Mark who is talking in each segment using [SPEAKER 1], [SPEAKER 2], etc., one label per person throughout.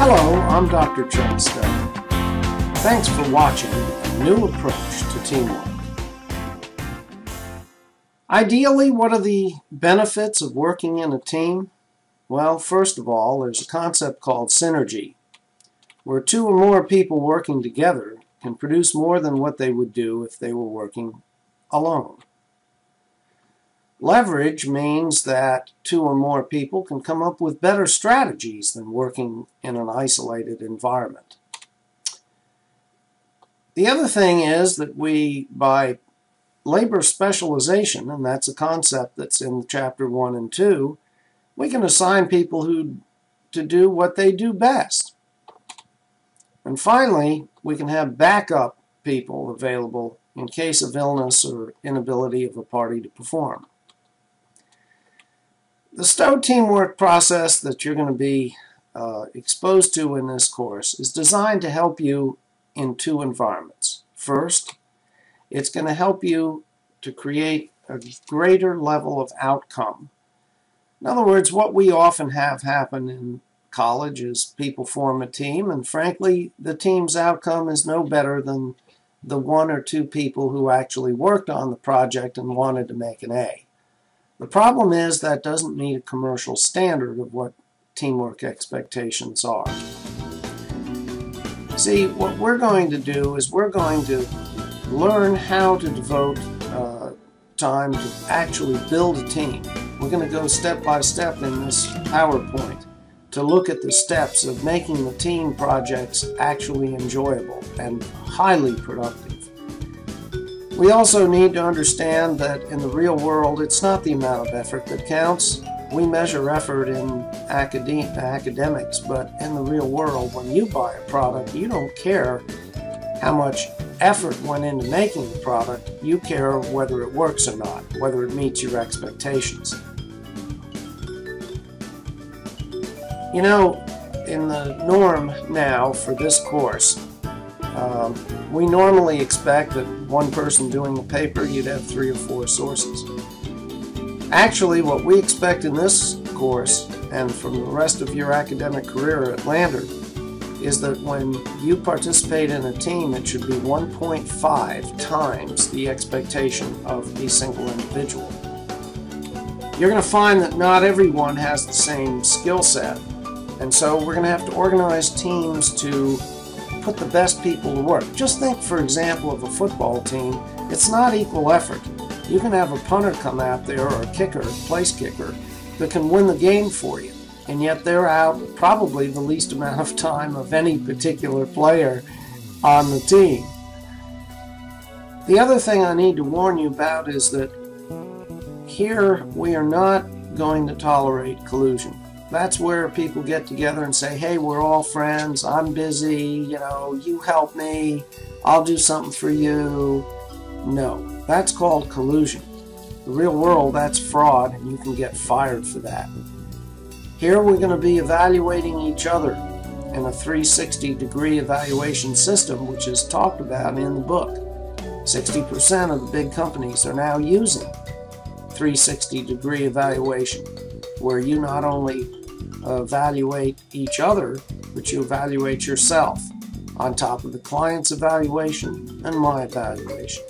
[SPEAKER 1] Hello, I'm Dr. Chuck Stone. Thanks for watching A New Approach to Teamwork. Ideally, what are the benefits of working in a team? Well, first of all, there's a concept called synergy, where two or more people working together can produce more than what they would do if they were working alone. Leverage means that two or more people can come up with better strategies than working in an isolated environment. The other thing is that by labor specialization, and that's a concept that's in Chapter 1 and 2, we can assign people to do what they do best. And finally, we can have backup people available in case of illness or inability of a party to perform. The Stowe teamwork process that you're going to be exposed to in this course is designed to help you in two environments. First, it's going to help you to create a greater level of outcome. In other words, what we often have happen in college is people form a team, and frankly, the team's outcome is no better than the one or two people who actually worked on the project and wanted to make an A. The problem is that doesn't meet a commercial standard of what teamwork expectations are. See, what we're going to do is we're going to learn how to devote time to actually build a team. We're going to go step by step in this PowerPoint to look at the steps of making the team projects actually enjoyable and highly productive. We also need to understand that in the real world, it's not the amount of effort that counts. We measure effort in academics, but in the real world, when you buy a product, you don't care how much effort went into making the product. You care whether it works or not, whether it meets your expectations. You know, in the norm now for this course, we normally expect that one person doing the paper, you'd have 3 or 4 sources. Actually, what we expect in this course, and from the rest of your academic career at Lander, is that when you participate in a team, it should be 1.5 times the expectation of a single individual. You're going to find that not everyone has the same skill set, and so we're going to have to organize teams to put the best people to work. Just think, for example, of a football team. It's not equal effort. You can have a punter come out there, or a kicker, place kicker, that can win the game for you, and yet they're out probably the least amount of time of any particular player on the team. The other thing I need to warn you about is that here we are not going to tolerate collusion. That's where people get together and say, hey, we're all friends, I'm busy, you help me, I'll do something for you. No, that's called collusion. The real world, that's fraud, and you can get fired for that. Here we're going to be evaluating each other in a 360-degree evaluation system, which is talked about in the book. 60% of the big companies are now using 360-degree evaluation, where you not only evaluate each other, but you evaluate yourself on top of the client's evaluation and my evaluation.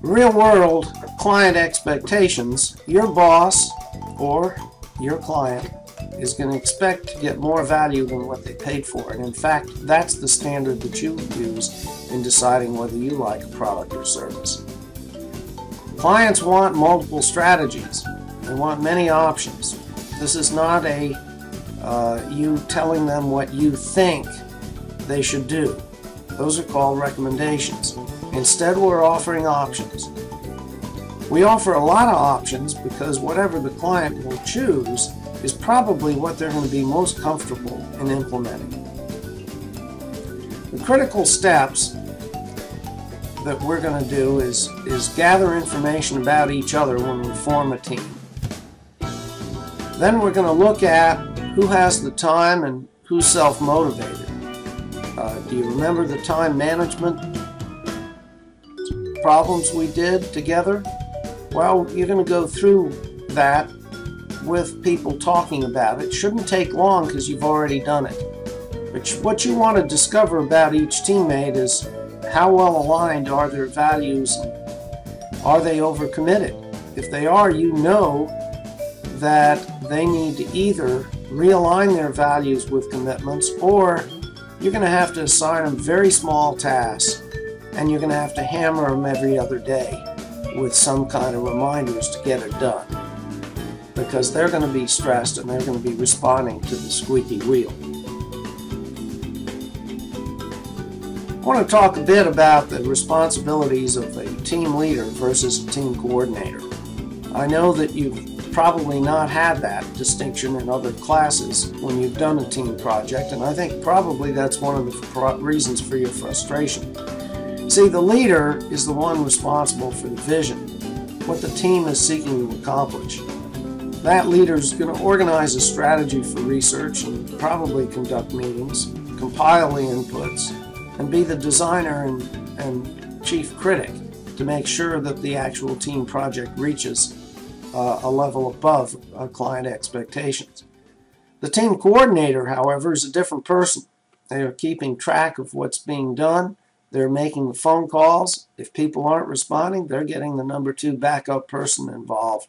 [SPEAKER 1] Real world client expectations, your boss or your client is going to expect to get more value than what they paid for. And in fact, that's the standard that you use in deciding whether you like a product or service. Clients want multiple strategies. They want many options. This is not you telling them what you think they should do. Those are called recommendations. Instead, we're offering options. We offer a lot of options because whatever the client will choose is probably what they're going to be most comfortable in implementing. The critical steps that we're going to do is gather information about each other when we form a team. Then we're going to look at who has the time and who's self-motivated. Do you remember the time management problems we did together? Well, you're going to go through that with people talking about it. Shouldn't take long because you've already done it. But what you want to discover about each teammate is how well aligned are their values, and are they overcommitted? If they are, you know that they need to either realign their values with commitments, or you're going to have to assign them very small tasks, and you're going to have to hammer them every other day with some kind of reminders to get it done, because they're going to be stressed and they're going to be responding to the squeaky wheel. I want to talk a bit about the responsibilities of a team leader versus a team coordinator. I know that you've probably not had that distinction in other classes when you've done a team project, and I think probably that's one of the reasons for your frustration. See, the leader is the one responsible for the vision, what the team is seeking to accomplish. That leader is going to organize a strategy for research and probably conduct meetings, compile the inputs, and be the designer and chief critic to make sure that the actual team project reaches a level above client expectations. The team coordinator, however, is a different person. They are keeping track of what's being done. They're making the phone calls. If people aren't responding, they're getting the number 2 backup person involved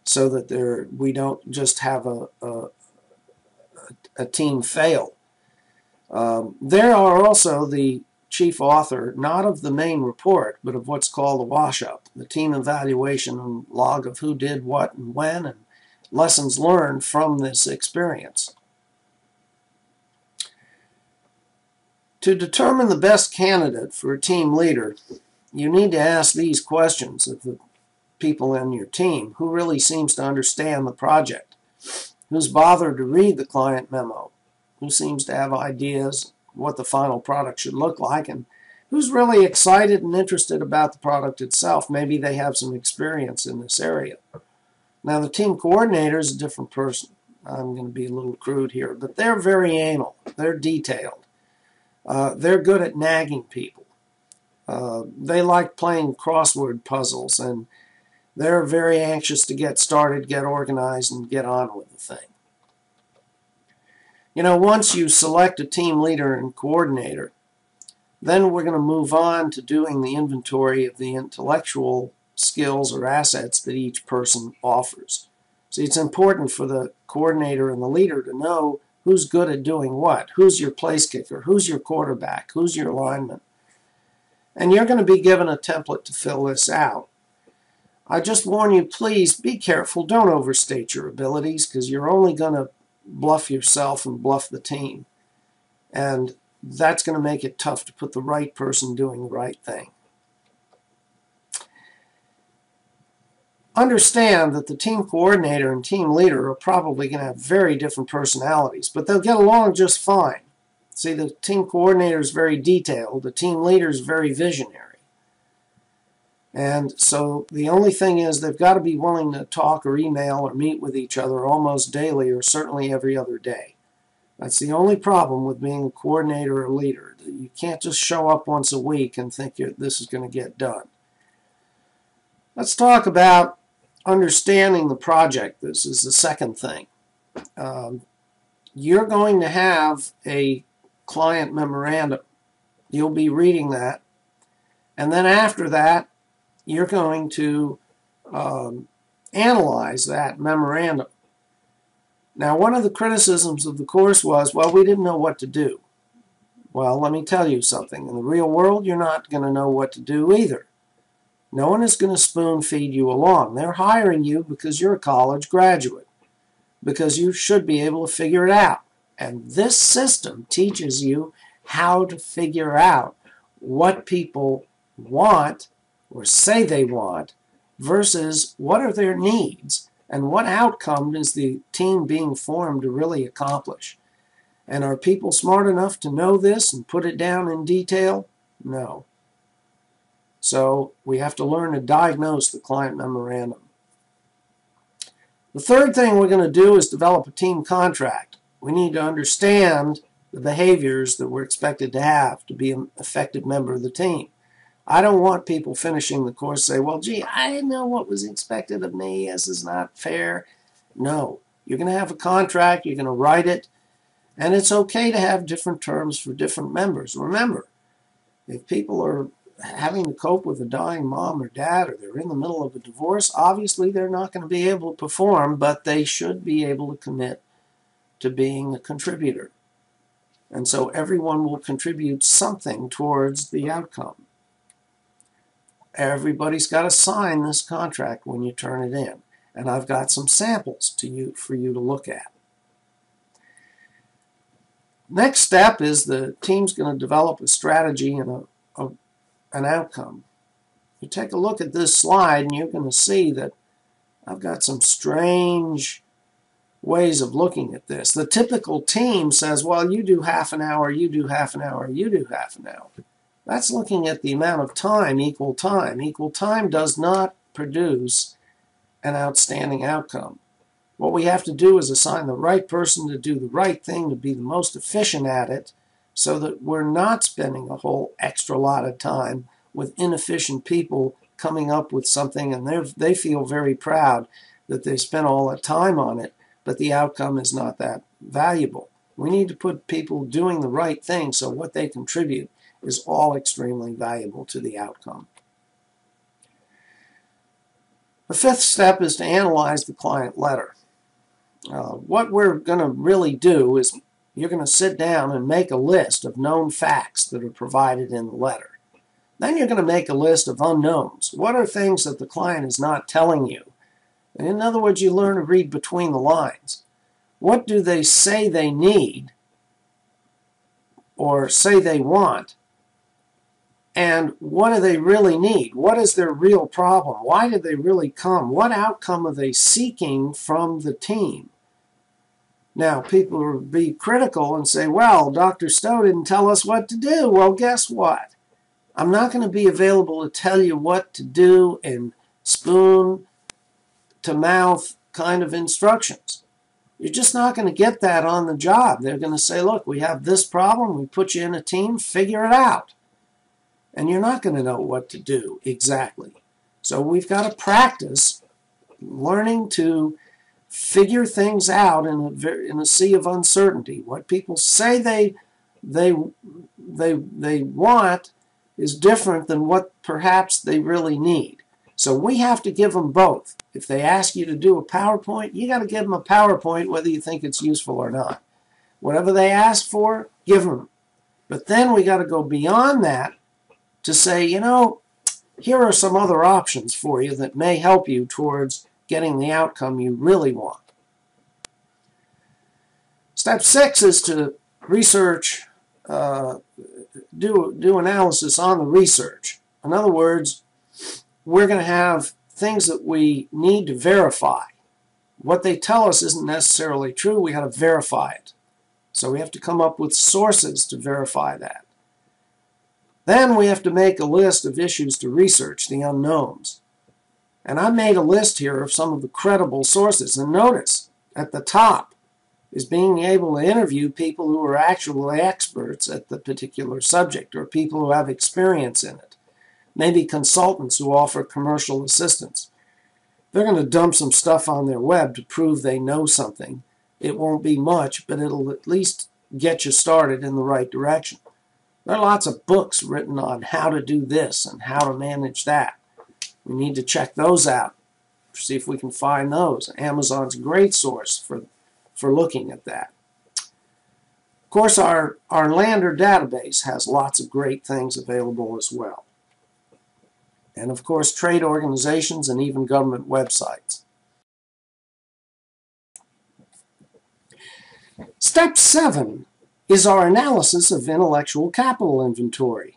[SPEAKER 1] so that we don't just have a team fail. There are also the chief author, not of the main report, but of what's called the wash-up, the team evaluation and log of who did what and when, and lessons learned from this experience. To determine the best candidate for a team leader, you need to ask these questions of the people in your team. Who really seems to understand the project? Who's bothered to read the client memo? Who seems to have ideas what the final product should look like? And who's really excited and interested about the product itself? Maybe they have some experience in this area. Now, the team coordinator is a different person. I'm going to be a little crude here, but they're very anal. They're detailed. They're good at nagging people. They like playing crossword puzzles, and they're very anxious to get started, get organized, and get on with the thing. You know, once you select a team leader and coordinator, then we're going to move on to doing the inventory of the intellectual skills or assets that each person offers. See, it's important for the coordinator and the leader to know who's good at doing what, who's your place kicker, who's your quarterback, who's your lineman. And you're going to be given a template to fill this out. I just warn you, please be careful. Don't overstate your abilities, because you're only going to bluff yourself and bluff the team. And that's going to make it tough to put the right person doing the right thing. Understand that the team coordinator and team leader are probably going to have very different personalities, but they'll get along just fine. See, the team coordinator is very detailed. The team leader is very visionary. And so the only thing is they've got to be willing to talk or email or meet with each other almost daily, or certainly every other day. That's the only problem with being a coordinator or leader. You can't just show up once a week and think this is going to get done. Let's talk about understanding the project. This is the second thing. You're going to have a client memorandum. You'll be reading that. And then after that, you're going to analyze that memorandum. Now, one of the criticisms of the course was, well, we didn't know what to do. Well, let me tell you something. In the real world, you're not going to know what to do either. No one is going to spoon feed you along. They're hiring you because you're a college graduate, because you should be able to figure it out. And this system teaches you how to figure out what people want or say they want versus what are their needs and what outcome is the team being formed to really accomplish. And are people smart enough to know this and put it down in detail? No. So we have to learn to diagnose the client memorandum. The third thing we're going to do is develop a team contract. We need to understand the behaviors that we're expected to have to be an effective member of the team. I don't want people finishing the course say, well, gee, I didn't know what was expected of me. This is not fair. No, you're going to have a contract. You're going to write it. And it's okay to have different terms for different members. Remember, if people are having to cope with a dying mom or dad, or they're in the middle of a divorce, obviously they're not going to be able to perform, but they should be able to commit to being a contributor. And so everyone will contribute something towards the outcome. Everybody's got to sign this contract when you turn it in. And I've got some samples for you to look at. Next step is the team's going to develop a strategy and an outcome. You take a look at this slide and you're going to see that I've got some strange ways of looking at this. The typical team says, well, you do half an hour, you do half an hour, you do half an hour. That's looking at the amount of time, equal time. Equal time does not produce an outstanding outcome. What we have to do is assign the right person to do the right thing, to be the most efficient at it, so that we're not spending a whole extra lot of time with inefficient people coming up with something, and they feel very proud that they spent all that time on it, but the outcome is not that valuable. We need to put people doing the right thing so what they contribute is all extremely valuable to the outcome. The fifth step is to analyze the client letter. What we're going to really do is you're going to sit down and make a list of known facts that are provided in the letter. Then you're going to make a list of unknowns. What are things that the client is not telling you? And in other words, you learn to read between the lines. What do they say they need or say they want? And what do they really need? What is their real problem? Why did they really come? What outcome are they seeking from the team? Now, people will be critical and say, well, Dr. Stowe didn't tell us what to do. Well, guess what? I'm not going to be available to tell you what to do in spoon-to-mouth kind of instructions. You're just not going to get that on the job. They're going to say, look, we have this problem. We put you in a team. Figure it out. And you're not going to know what to do exactly. So we've got to practice learning to figure things out in a sea of uncertainty. What people say they want is different than what perhaps they really need. So we have to give them both. If they ask you to do a PowerPoint, you got to give them a PowerPoint whether you think it's useful or not. Whatever they ask for, give them. But then we got to go beyond that to say, you know, here are some other options for you that may help you towards getting the outcome you really want. Step 6 is to research, do analysis on the research. In other words, we're going to have things that we need to verify. What they tell us isn't necessarily true. We got to verify it. So we have to come up with sources to verify that. Then we have to make a list of issues to research, the unknowns. And I made a list here of some of the credible sources. And notice, at the top is being able to interview people who are actually experts at the particular subject, or people who have experience in it. Maybe consultants who offer commercial assistance. They're going to dump some stuff on their web to prove they know something. It won't be much, but it'll at least get you started in the right direction. There are lots of books written on how to do this and how to manage that. We need to check those out, see if we can find those. Amazon's a great source for looking at that. Of course, our Lander database has lots of great things available as well. And of course, trade organizations and even government websites. Step 7 is our analysis of intellectual capital inventory.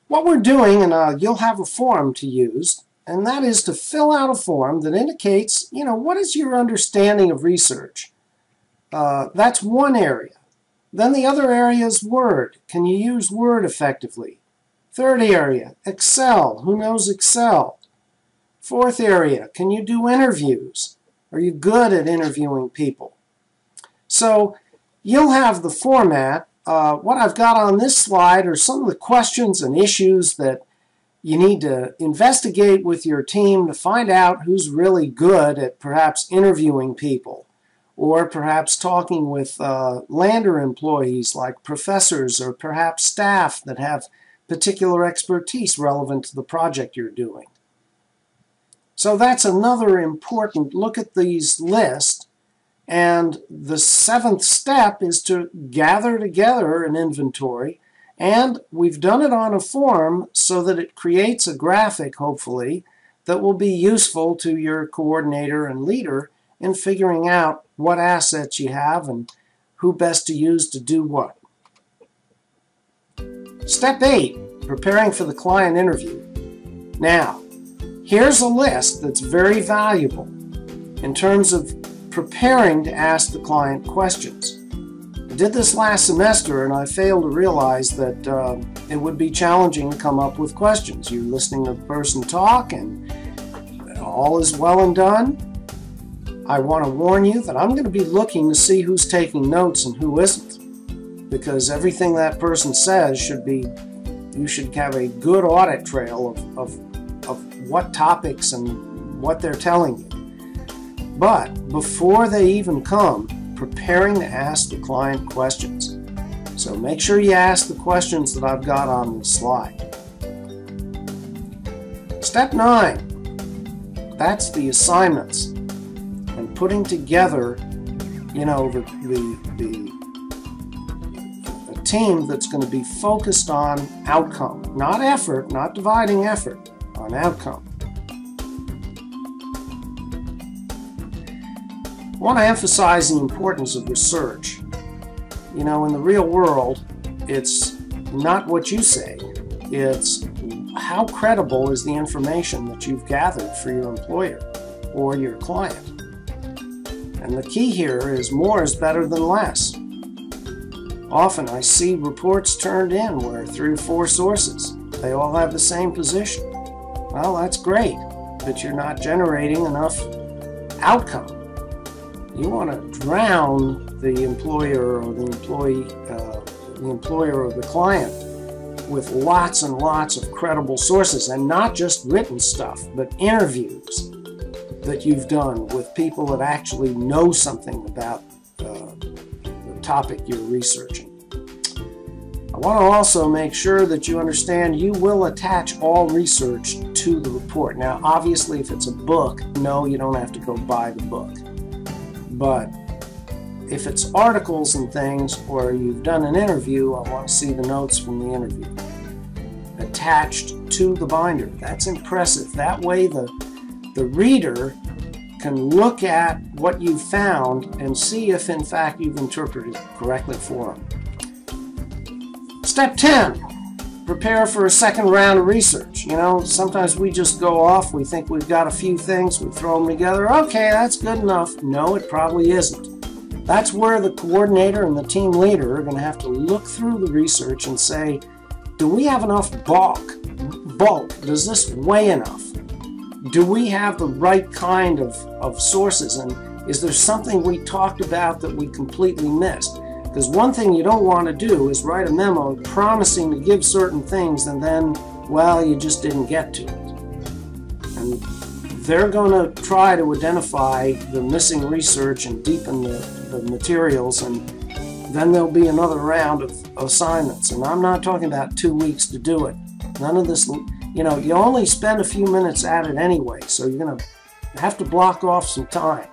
[SPEAKER 1] What we're doing, and you'll have a form to use, and that is to fill out a form that indicates, you know, what is your understanding of research? That's one area. Then the other area is Word. Can you use Word effectively? Third area, Excel. Who knows Excel? Fourth area, can you do interviews? Are you good at interviewing people? So you'll have the format. What I've got on this slide are some of the questions and issues that You need to investigate with your team to find out who's really good at perhaps interviewing people, or perhaps talking with Lander employees like professors or perhaps staff that have particular expertise relevant to the project you're doing. So that's another important look at these lists. And the seventh step is to gather together an inventory. And we've done it on a form so that it creates a graphic, hopefully, that will be useful to your coordinator and leader in figuring out what assets you have and who best to use to do what. Step 8, preparing for the client interview. Now, here's a list that's very valuable in terms of preparing to ask the client questions. I did this last semester and I failed to realize that it would be challenging to come up with questions. You're listening to the person talk and all is well and done. I want to warn you that I'm going to be looking to see who's taking notes and who isn't, because everything that person says should be, you should have a good audit trail of what topics and what they're telling you. But before they even come, preparing to ask the client questions. So make sure you ask the questions that I've got on this slide. Step 9, that's the assignments and putting together, you know, the team that's going to be focused on outcome, not effort, not dividing effort, on outcome. I want to emphasize the importance of research. You know, in the real world, it's not what you say, it's how credible is the information that you've gathered for your employer or your client. And the key here is more is better than less. Often I see reports turned in where 3 or 4 sources, they all have the same position. Well, that's great, but you're not generating enough outcome. You want to drown the employer or the employee, the employer or the client with lots and lots of credible sources, and not just written stuff, but interviews that you've done with people that actually know something about the topic you're researching. I want to also make sure that you understand you will attach all research to the report. Now, obviously, if it's a book, no, you don't have to go buy the book. But if it's articles and things, or you've done an interview, I want to see the notes from the interview attached to the binder. That's impressive. That way the reader can look at what you found and see if in fact you've interpreted it correctly for them. Step 10, prepare for a second round of research. You know, sometimes we just go off, we think we've got a few things, we throw them together, okay, that's good enough. No, it probably isn't. That's where the coordinator and the team leader are going to have to look through the research and say, do we have enough bulk? Does this weigh enough? Do we have the right kind of sources? And is there something we talked about that we completely missed? Because one thing you don't want to do is write a memo promising to give certain things and then, well, you just didn't get to it. And they're going to try to identify the missing research and deepen the materials, and then there'll be another round of assignments. And I'm not talking about 2 weeks to do it. None of this, you know, you only spend a few minutes at it anyway, so you're going to have to block off some time.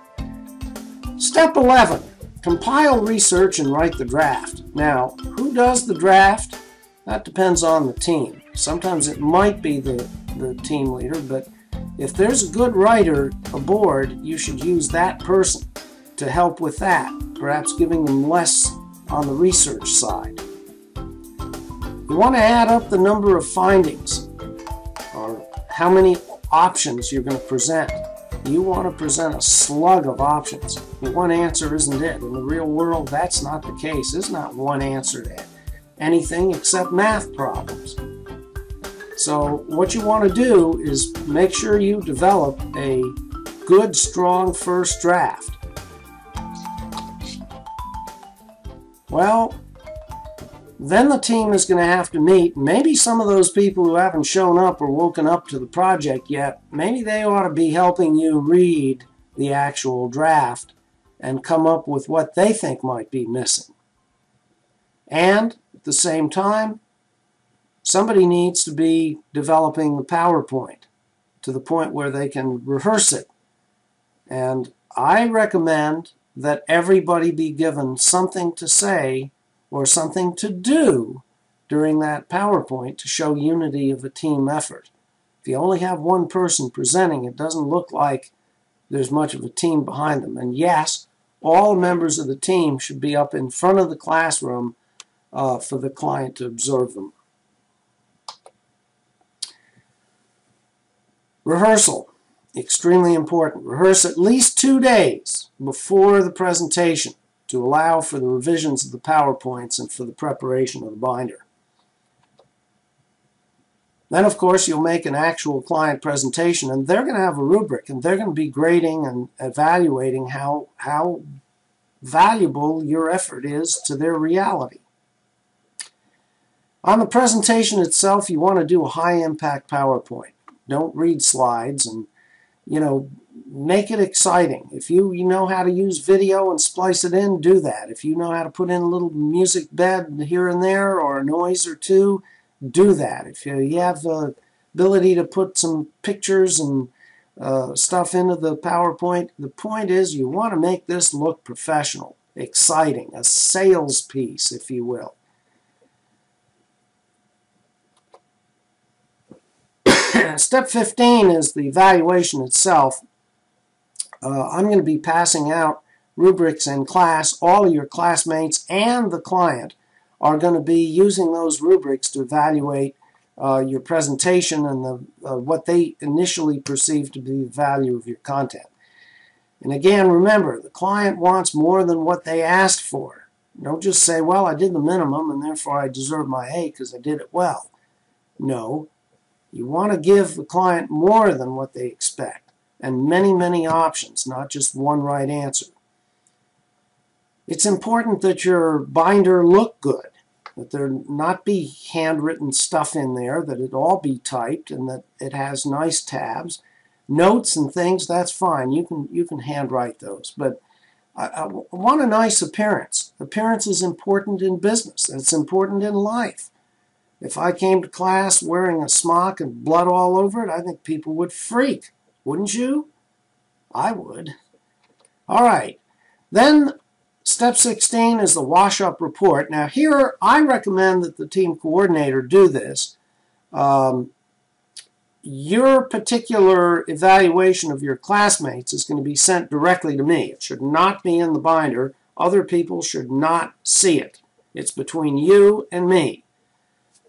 [SPEAKER 1] Step 11, compile research and write the draft. Now, who does the draft? That depends on the team. Sometimes it might be the team leader, but if there's a good writer aboard, you should use that person to help with that, perhaps giving them less on the research side. You want to add up the number of findings, or how many options you're going to present. You want to present a slug of options. One answer isn't it. In the real world, that's not the case. There's not one answer to anything except math problems. So what you want to do is make sure you develop a good, strong first draft. Well, Then the team is going to have to meet. Maybe some of those people who haven't shown up or woken up to the project yet, maybe they ought to be helping you read the actual draft and come up with what they think might be missing. And at the same time, somebody needs to be developing the PowerPoint to the point where they can rehearse it. And I recommend that everybody be given something to say or something to do during that PowerPoint to show unity of a team effort. If you only have one person presenting, it doesn't look like there's much of a team behind them. And yes, all members of the team should be up in front of the classroom for the client to observe them. Rehearsal, extremely important. Rehearse at least 2 days before the presentation to allow for the revisions of the PowerPoints and for the preparation of the binder. Then, of course, you'll make an actual client presentation, and they're going to have a rubric, and they're going to be grading and evaluating how valuable your effort is to their reality. On the presentation itself, you want to do a high-impact PowerPoint. Don't read slides, and, make it exciting. If you know how to use video and splice it in, do that. If you know how to put in a little music bed here and there or a noise or two, do that. If you have the ability to put some pictures and stuff into the PowerPoint, the point is you want to make this look professional, exciting, a sales piece, if you will. Step 15 is the evaluation itself. I'm going to be passing out rubrics in class. All of your classmates and the client are going to be using those rubrics to evaluate your presentation and what they initially perceive to be the value of your content. And again, remember, the client wants more than what they asked for. Don't just say, well, I did the minimum and therefore I deserve my A because I did it well. No, you want to give the client more than what they expect. And many, many options, not just one right answer. It's important that your binder look good, that there not be handwritten stuff in there, that it all be typed, and that it has nice tabs. Notes and things, that's fine. You can handwrite those. But I want a nice appearance. Appearance is important in business. It's important in life. If I came to class wearing a smock and blood all over it, I think people would freak. Wouldn't you? I would. All right. Then step 16 is the wash-up report. Now here I recommend that the team coordinator do this. Your particular evaluation of your classmates is going to be sent directly to me. It should not be in the binder. Other people should not see it. It's between you and me.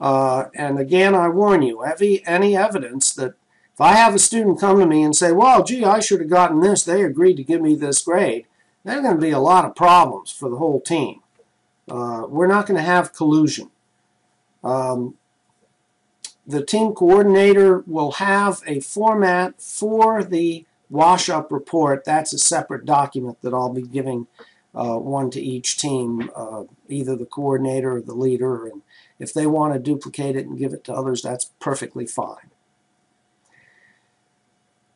[SPEAKER 1] And again, I warn you, any evidence that if I have a student come to me and say, well, gee, I should have gotten this, they agreed to give me this grade, there's going to be a lot of problems for the whole team. We're not going to have collusion. The team coordinator will have a format for the wash-up report. That's a separate document that I'll be giving one to each team, either the coordinator or the leader. And if they want to duplicate it and give it to others, that's perfectly fine.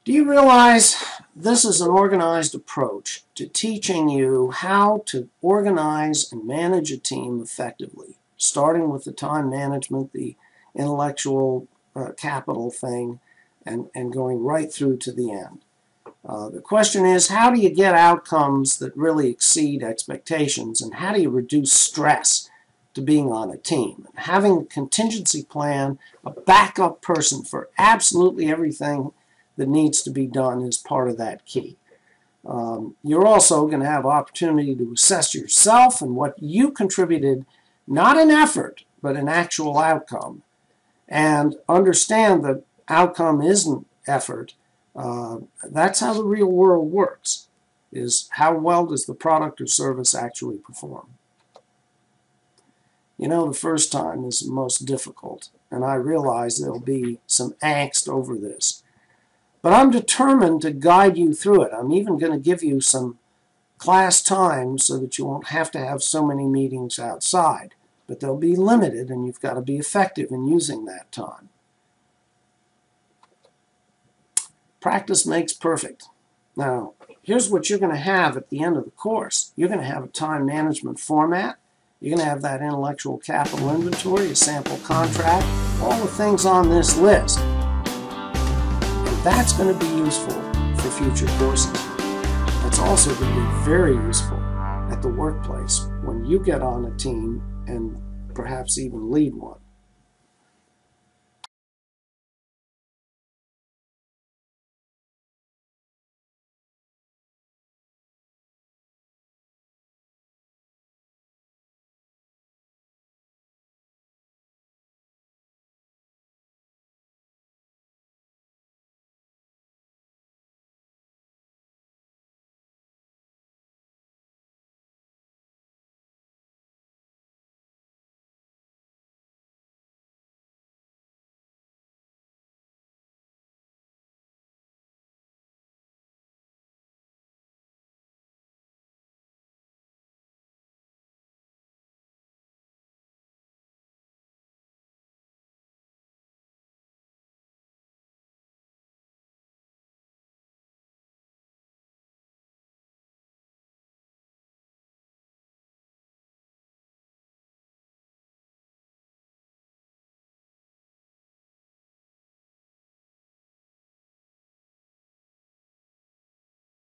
[SPEAKER 1] Do you realize this is an organized approach to teaching you how to organize and manage a team effectively, starting with the time management, the intellectual capital thing, and going right through to the end. The question is, how do you get outcomes that really exceed expectations, and how do you reduce stress to being on a team? And having a contingency plan, a backup person for absolutely everything that needs to be done is part of that key. You're also going to have opportunity to assess yourself and what you contributed, not in effort, but an actual outcome. And understand that outcome isn't effort. That's how the real world works, is how well does the product or service actually perform. You know, the first time is the most difficult, and I realize there'll be some angst over this. But I'm determined to guide you through it. I'm even going to give you some class time so that you won't have to have so many meetings outside. but they'll be limited, and you've got to be effective in using that time. Practice makes perfect. Now, here's what you're going to have at the end of the course. You're going to have a time management format. You're going to have that intellectual capital inventory, a sample contract, all the things on this list. And that's going to be useful for future courses. That's also going to be very useful at the workplace when you get on a team and perhaps even lead one.